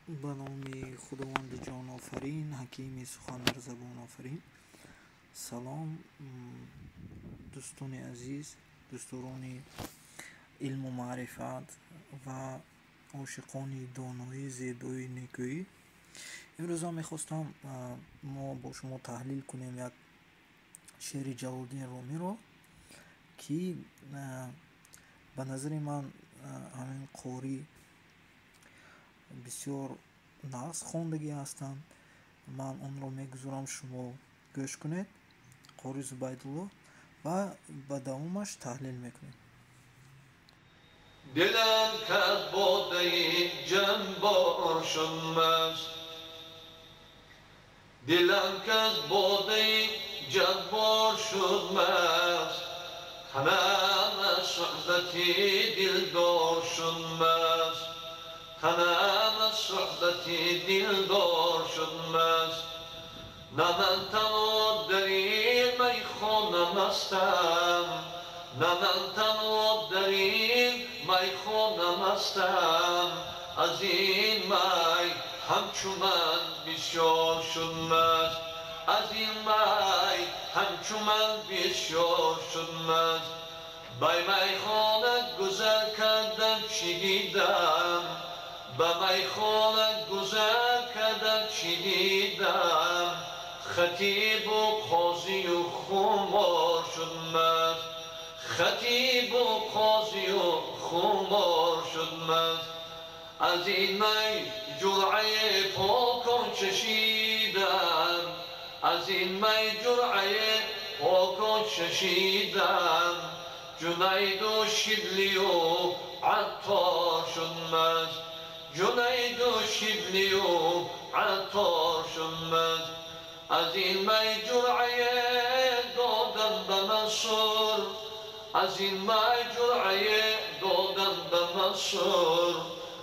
به نام خداوند جان آفرین، حکیم سخن در زبان آفرین. سلام دوستان عزیز، دوستان علم و معرفت و عاشقان دانایی، زیبایی، نیکویی. امروز میخواستم ما با شما تحلیل کنیم یک شعر جلالدین رومی رو که به نظر من همین قاری بسیار نقص خواندگی هستند. من اون رو میگذارم شما گوش کنید. قاری زبیدالله و به دوامش تحلیل میکنیم. دلم که باده جنبار شدمست، دلم که از باده جنبار شدمست، تنم از صحبتی دلدار شدمست، تنم از صحبتی دلدار شدمست. نه من تنها در این میخانه مستم، نه من تنها در این میخانه مستم، از این می همچو من بسیار شدمست، از این می همچو من بسیار شدمست. به میخانه گذر کردم چی دیدم، به میخانه گذر کردم چی دیدم، خطیب و قاضی و خمار شدمست، خطیب و قاضی و خمار شدمست. از این می جرعه پاکان چشیدم، از این می جرعه پاکان چشیدم، جنید و شبلی و عطار شدمست، جنید و شبلی و عطار شدمست. از این می جرعه دادم به منصور، از این می جرعه دادم به منصور،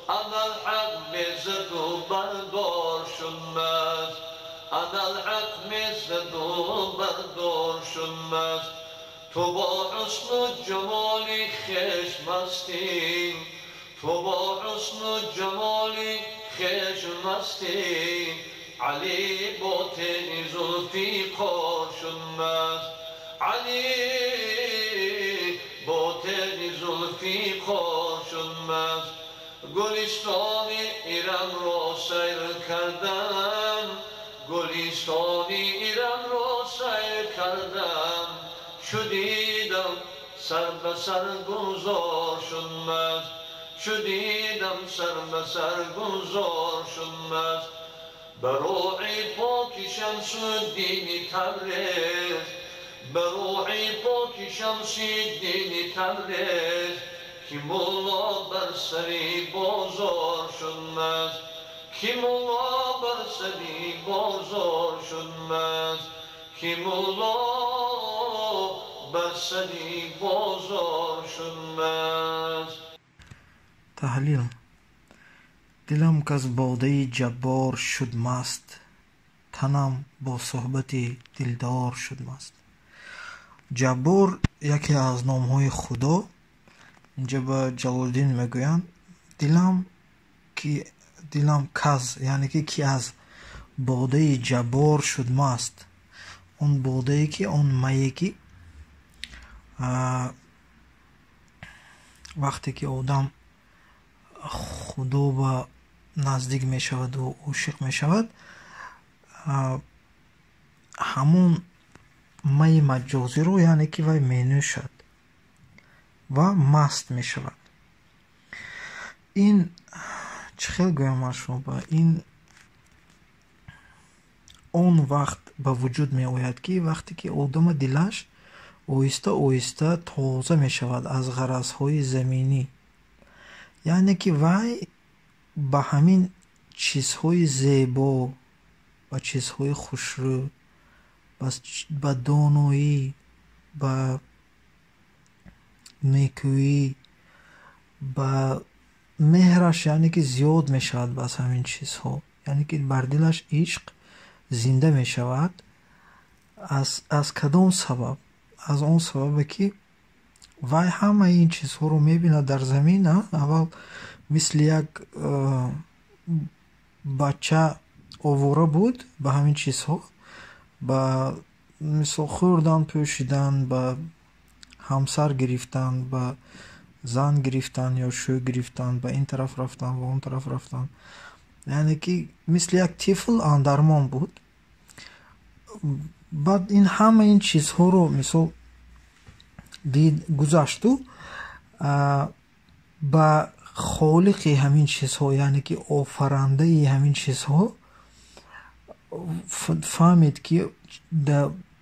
انالحق میزد و بردار شدمست، انالحق میزد و بردار شدمست. تو با حسن و جمال خویش مستی، تو با حسن و جمال خویش مستی، علی با تیغ زلفی قار شدمست، علی با تیغ زلفی قار شدمست. گلستان ایران را سیر کردم، گلستان ایران را سیر کردم، شدیدم سر به سر گلزار شدمست، شدیدم سر به سر گلزار شدمست. به روح پاک شمس الدین تبریز، به روح پاک شمس الدین تبریز، که مولا بر سری بازار شدمست، که مولا بر سری بازار شدمست، که مولا بر سری بازار شدمست. تحلیل: دلم که از باده جبار شد مست، تنم با صحبت دلدار شد مست. جبار یکی از نامهای خدا. اینجا به جلالدین میگویند دلم کز، یعنی که از باده جبار شد مست. اون باده که اون میه که وقتی که آدم خدا و نزدیک می شود و عاشق می شود، همون می مجازی رو یعنی که وی می نوشد و مست می شود. این چه خیلی گویم شما، با این اون وقت به وجود می آید که وقتی که آدم دلش آهسته آهسته تازه می شود از غرضهای زمینی، یعنی که وی به همین چیزهای زیبا، به چیزهای خوشرو، به دانایی، به نیکویی، به مهرش یعنی که زیاد می شود بس همین چیزها، یعنی که بر دلش عشق زنده می شود. از کدام سبب؟ از اون سبب که وی همه این چیزها رو می بیند در زمین. اول مثل یک бача овора буд ба ҳамин чизҳо, ба мисол хӯрдан, пӯшидан, ба ҳамсар гирифтан, ба зан гирифтан ё шӯ гирифтан, ба ин тараф рафтан, ба он тараф рафтан. яъне ки мисли як тифл андармон буд. баъд ин ҳама ин чизҳоро мисол дид, гузашту ба холиқи ҳамин чизҳо, яъне ки офарандаи ҳамин чизҳо фаҳмид ки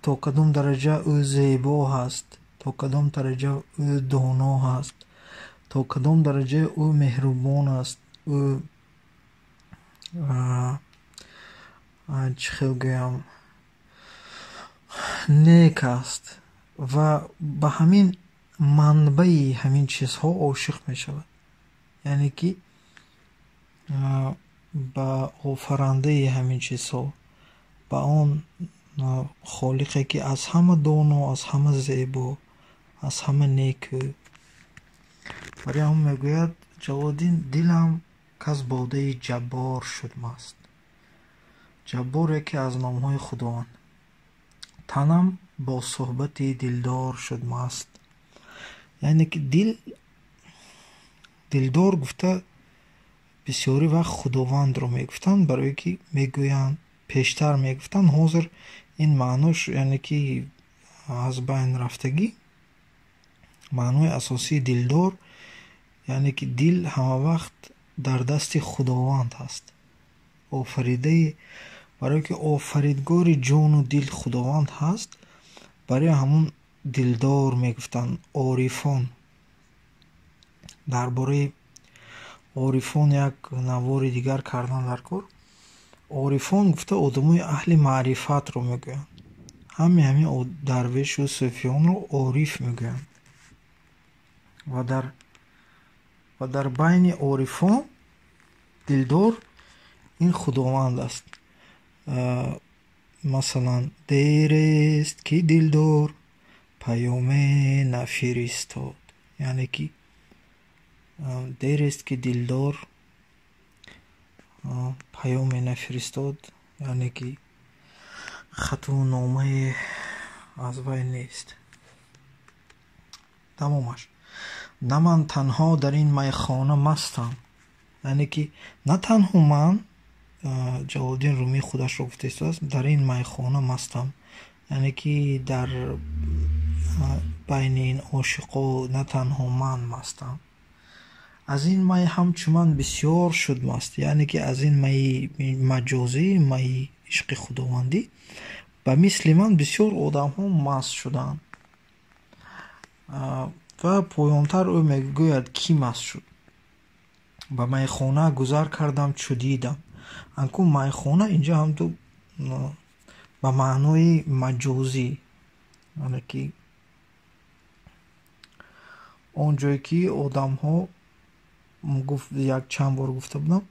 то кадом дараҷа ӯ зебо ҳаст, то кадом дараҷа ӯ доно ҳаст, то кадом дараҷа ӯ меҳрубон аст, ӯ чӣ хел гӯям, нек аст ва ба ҳамин манбаи ҳамин чизҳо ошиқ мешавад. яъне ки ба офарандаи ҳамин чизҳо, ба он холиқе ки аз ҳама доно, аз ҳама зебо, аз ҳама некӯ. барои ҳамн мегӯяд Ҷалолиддин: дилам кас бодаи ҷаббор шуд маст. ҷаббор яке аз номҳои худованд. танам бо суҳбати дилдор шуд маст. яъне ки дилдор гуфта бисёри вақт худовандро мегуфтанд, барое ки мегӯянд, пештар мегуфтанд, ҳозир ин маънош яъне ки аз байн рафтагӣ. маънои асосии дилдор яъне ки дил ҳама вақт дар дасти худованд ҳаст. офаридаи барое ки офаридгори ҷону дил худованд ҳаст, барои ҳамон дилдор мегуфтанд. орифон, дар бораи орифон як навори дигар кардан дар кор. орифон гуфта одамои аҳли маърифатро мегӯянд. ҳамин дарвешу суфиёнро ориф мегӯянд. ва дар байни орифон дилдор ин худованд аст. масалан: дерест ки дилдор паёме нафиристод. яъне ки дерест ки дилдор паёме нафиристод, яъне ки хату номае аз вай нест. тамомаш. на ман танҳо дар ин майхона мастам. яъне ки на танҳо ман, Ҷалолиддин Румӣ худашро гуфта истодааст, дар ин майхона мастам. яъне ки дар байни ин ошиқо на танҳо ман мастам. аз ин май ҳамчун ман бисёр шуд маст. яъне ки аз ин майи маҷозӣ, майи ишқи худовандӣ ба мисли ман бисёр одамҳо маст шуданд. ва поёнтар ӯ мегӯяд кӣ маст шуд. ба майхона гузар кардам, чӯ дидам. анку майхона инҷа ҳамту ба маънои маҷозӣ, яъне ки он ҷое ки одамҳо, як чанд бор гуфта будам,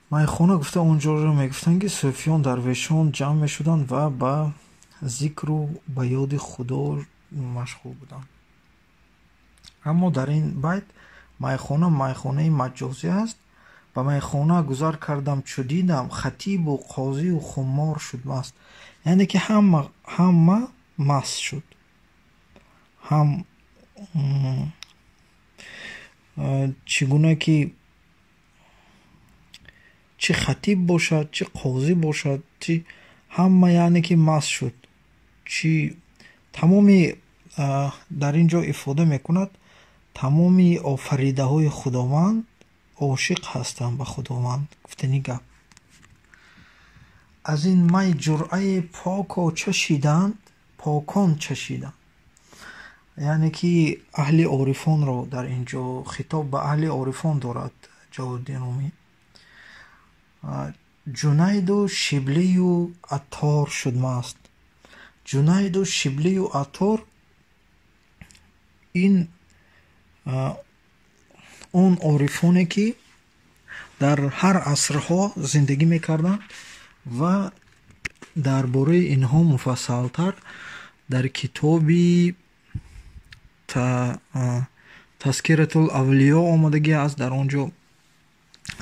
майхона гуфта он ҷоро мегуфтанд ки суфиён, дарвешон ҷамъ мешуданд ва ба зикру ба ёди худо машғул буданд. аммо дар ин байт майхона майхонаи маҷозӣ аст. ба майхона гузар кардам, чӯ дидам, хатибу қозию хумор шуд маст. яъне ки ҳама маст шуд. чӣ гуна ки чӣ хатиб бошад, чӣ қозӣ бошад, чӣ ҳама яъне ки маст шуд. чӣ тамоми дар ин ҷо ифода мекунад тамоми офаридаҳои худованд ошиқ ҳастанд ба худованд. гуфтани гап. аз ин май ҷуръаи покон чашиданд. яъне ки аҳли орифонро дар ин ҷо хитоб ба аҳли орифон дорад Ҷалолиддин Румӣ. ҷунайду шиблию аттор шуд маст. ҷунайду шиблию аттор ин он орифоне ки дар ҳар асрҳо зиндагӣ мекарданд ва дар бораи инҳо муфассалтар дар китоби Таскиратул авлиё омадагӣ аст. дар он ҷо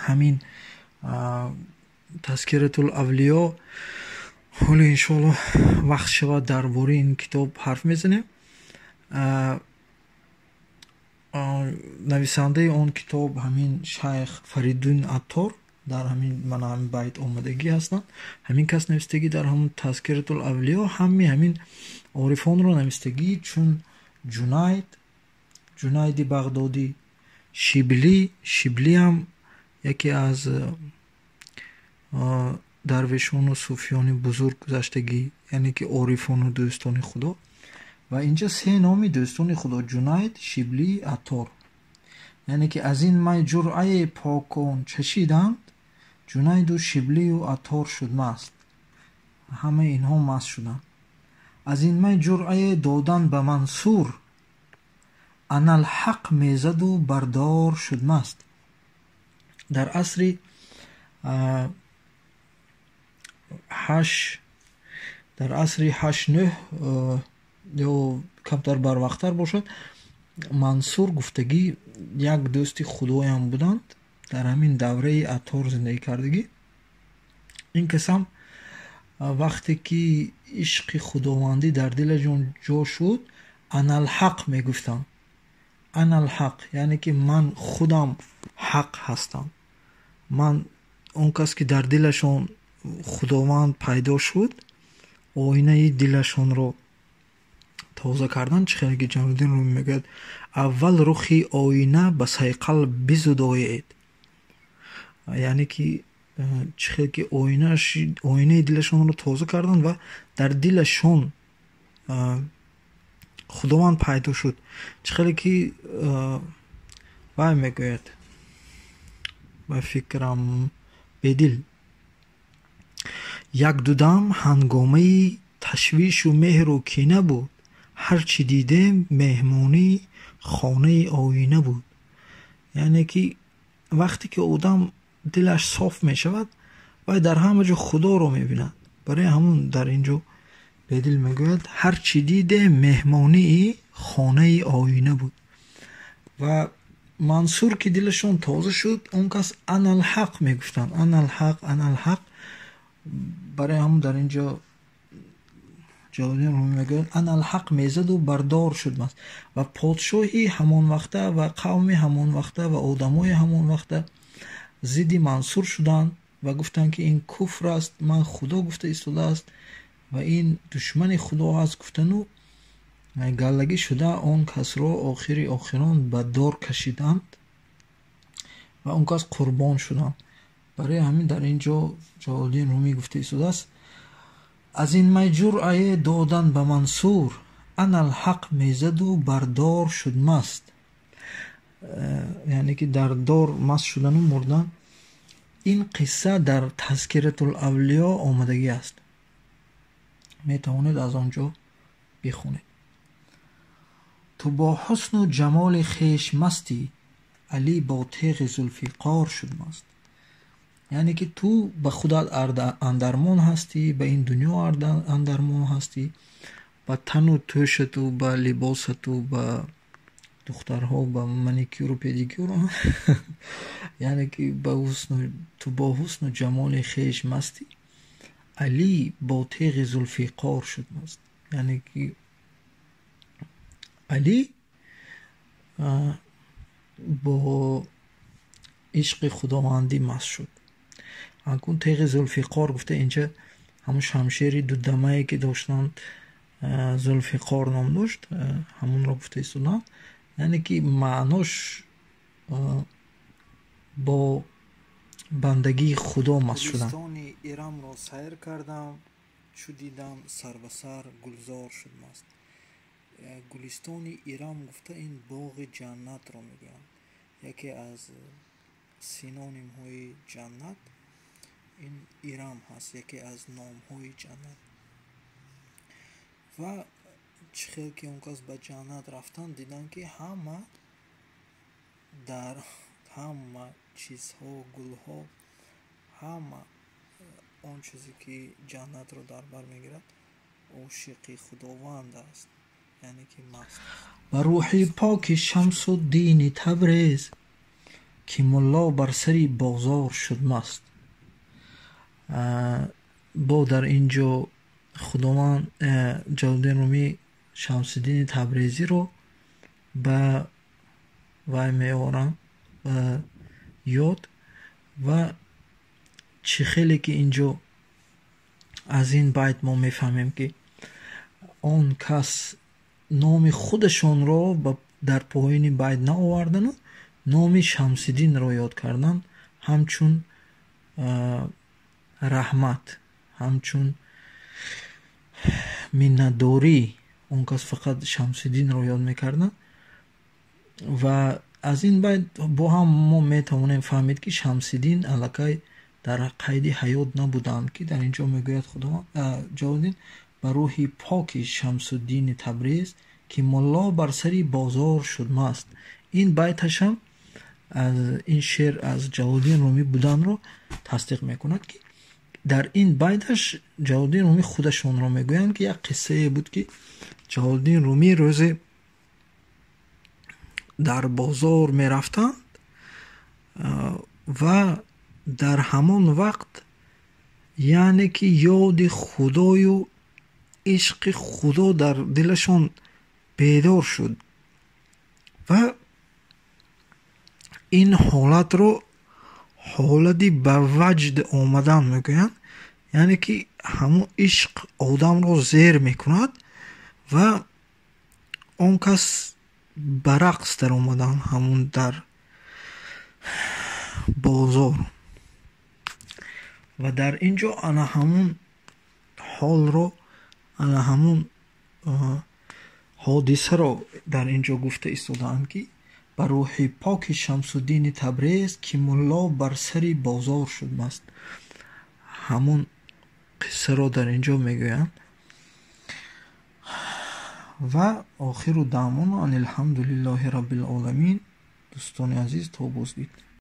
ҳамин Тазкиратул авлиё. ҳоло иншоаллоҳ вақт шавад дар бораи ин китоб ҳарф мезанем. нависандаи он китоб ҳамин шайх Фаридун Аттор дар ҳамин байт омадагӣ ҳастанд. ҳамин кас навистагӣ дар ҳамун Тазкиратул авлиё ҳамин орифонро навистагӣ, чун Ҷунайди Бағдодӣ, Шибли ҳам яке аз дарвешону суфиёни бузург гузаштагӣ, яъне ки орифону дӯстони худо. ва инҷа се номи дӯстони худо: Ҷунайд, Шибли, Аттор. яъне ки аз ин май ҷуръае покон чашиданд, Ҷунайду Шиблию Аттор шуд маст. ҳамаи инҳо маст шуданд. аз ин май ҷуръае додан ба Мансур, аналҳақ мезаду бардор шуд маст. дар асри 8-9 ё камтар барвақттар бошад, Мансур гуфтагӣ як дӯсти худоям буданд, дар ҳамин давраи Аттор зиндагӣ кардагӣ. ин касам вақте ки ишқи худовандӣ дар дилашон ҷо шуд, аналҳақ мегуфтанд. аналҳақ яъне ки ман худам ҳақ ҳастам. ман он кас ки дар дилашон худованд пайдо шуд, оинаи дилашонро тоза кардан. чӣ хеле ки Ҷалолиддин Румӣ мегӯяд: аввал рухи оина ба сайқал бизудоед. яъне ки чӣ хеле ки оинаи дилашонро тоза карданд ва дар дилашон худованд пайдо шуд. чӣ хеле ки вай мегӯяд ба фикрам бедил: як дудам ҳангомаи ташвишу меҳру кина буд, ҳар чӣ дидем меҳмонии хонаи оина буд. яъне ки вақте ки одам дилаш соф мешавад, вай дар ҳама ҷо худоро мебинад. барои ҳамун дар ин ҷо бедил мегӯяд: ҳар чӣ дидем меҳмонии хонаи оина буд. ва Мансур ки дилашон тоза шуд, он кас аналҳақ мегуфтанд. аналҳақ. барои ҳамун дар ин ҷо Ҷалолиддин Румӣ мегӯяд: аналҳақ мезаду бардор шуд маст. ва подшоҳи ҳамонвақта ва қавми ҳамонвақта ва одамои ҳамонвақта зидди Мансур шуданд ва гуфтанд ки ин куфр аст, ман худо гуфта истодааст ва ин душмани худо аст гуфтану галлагӣ шуда он касро охири охирон ба дор кашиданд ва он кас қурбон шуданд. барои ҳамин дар ин ҷо Ҷалолиддин Румӣ гуфта истодааст: аз ин май ҷуръае додан ба Мансур, аналҳақ мезаду бардор шуд маст. яъне ки дар дор маст шудану мурдан. ин қисса дар Тазкиратул авлиё омадагӣ аст. метавонед аз он ҷо бихонед. ту бо ҳусну ҷамоли хеш мастӣ, Али бо теғи Зулфиқор шуд маст. яъне ки ту ба худат андармон ҳастӣ, ба ин дунё андармон ҳастӣ, ба тану тӯшату, ба либосату, ба духтарҳо, ба маникюру педикюру яъне ки ту бо ҳусну ҷамоли хеш мастӣ, Али бо теғи Зулфиқор шуд маст. яъне ки Али бо ишқи худовандӣ маст шуд. анкун теғи Зулфиқор гуфта, инҷа ҳамун шамшери дудамае ки доштанд, Зулфиқор ном дошт, ҳамунро гуфта истоданд. яъне ки маънош бо бандагии худо маст шудан. гулистони Ирамро сайр кардам, чу дидам сарба сар гулзор шуд маст. гулистони Ирам гуфта ин боғи ҷаннатро мегӯянд. яке аз синонимҳои ҷаннат ин Ирам ҳаст, яке аз номҳои ҷаннат. ва чӣ хел ки он кас ба ҷаннат рафтан, диданд ки ҳама чизҳо, гулҳо, ҳама он чизе ки ҷаннатро дар бар мегирад ошиқи худованд аст, яъне ки маст. ва рӯҳи поки Шамсуддини Табрез, ки мулло бар сари бозор шуд маст. бо дар ин ҷо худованд Ҷалолиддин Румӣ Шамсиддини Табрезиро ба вай меоранд ба ёд ва чӣ хеле ки ин ҷо аз ин байт мо мефаҳмем ки он кас номи худашонро дар поёни байт наовардану номи Шамсиддинро ёд карданд, ҳамчун раҳмат, ҳамчун миннатдорӣ. Он кас фақат Шамсиддинро ёд мекарданд ва аз ин байт бо ҳам мо метавонем фаҳмид ки Шамсиддин аллакай дар қайди ҳаёт набуданд, ки дар ин ҷо мегӯяд худованд Ҷалолиддин ба рӯҳи поки Шамсуддини Табриз ки мулло бар сари бозор шуд маст. ин байташам аз ин шеър аз Ҷалолиддин Румӣ буданро тасдиқ мекунад, ки дар ин байташ Ҷалолиддин Румӣ худашонро мегӯянд ки як қиссае буд ки Ҷалолиддин Румӣ рӯзе дар бозор мерафтанд ва дар ҳамон вақт яъне ки ёди худою ишқи худо дар дилашон бедор шуд ва ин ҳолатро ҳолати ба ваҷд омадан мегӯянд, яъне ки ҳамон ишқ одамро зер мекунад ва он кас ба рақс дар омадан ҳамон дар бозор ва дар ин ҷо ана ҳамон ҳолро ана ҳамон ҳодисаро дар ин ҷо гуфта истодаанд ки ба рӯҳи поки Шамсуддини Табрез ки мулло бар сари бозор шуд маст. ҳамон қиссаро дар ин ҷо мегӯянд ва охиру даъвона ан алҳамдулиллоҳи раббил оламин. дӯстони азиз, то боздид.